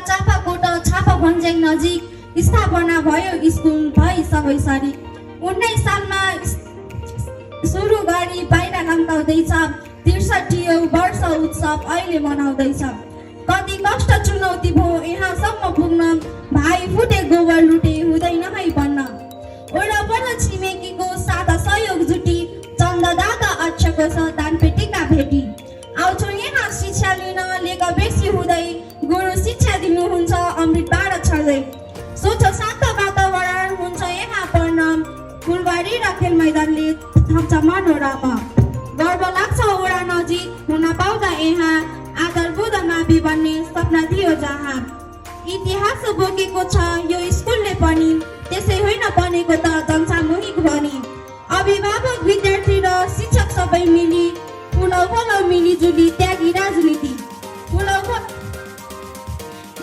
चापाकोट छापा भन्ज्याङ नजिक स्थापना भयो स्कुल भई सबै सरी 19 सालमा सुरु गरी बाहिर लम्काउँदैछ 63औं वर्ष उत्सव अहिले मनाउँदैछ कति कष्ट चुनौती भयो यहाँसम्म पुग्न भाइ फुटे गोबर लुटे हुँदैन है बन्न वरपर छिमेकीको सादा सहयोग जुटी चन्दा दादा अक्षको छ दानपेटीका भेटी आउँछौ यहाँ शिक्षा लिन लेख बेसी हुँदै गुरु शिक्षा दिनुहुन्छ अमृतबाट छर्दै सोच शान्त वातावरण हुन्छ यहाँ पढ्न फुलबारी र खेल मैदानले थप्छ मनोरमा गर्व लाग्छ ओडा नजिक हुन पाउँदा यहाँ आधारभूत मावि बन्ने सपना थियो जहाँ इतिहास बोकेको छ यो स्कुलले पनि त्यसै होइन बनेको त जनसामूहिक भनी अभिभावक विद्यार्थी र शिक्षक सबै मिली फुलौ मिलिजुली त्यागी राजनीति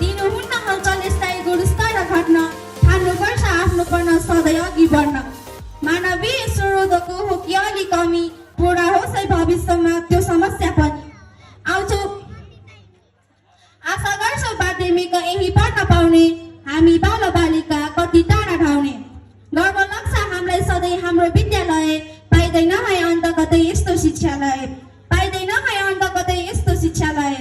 दिनुहुन्न हलचल यसलाई गुणस्तर घट्न ठान्नुपर्छ आफ्नोपन सधैँ अघि बढ्न मानवीय स्रोतको हो कि अलि कमी पुरा होस् है भविष्यमा त्यो समस्या पनि आउँछौ आशा गर्छौ माध्यमिक यही पढ्न पाउने हामी बाल बालिका कति टाढा ढाउने गर्व लाग्छ हामीलाई सधैँ हाम्रो विद्यालय पाइँदैन है अन्त कतै यस्तो शिक्षालय पाइँदैन है अन्त कतै यस्तो शिक्षालय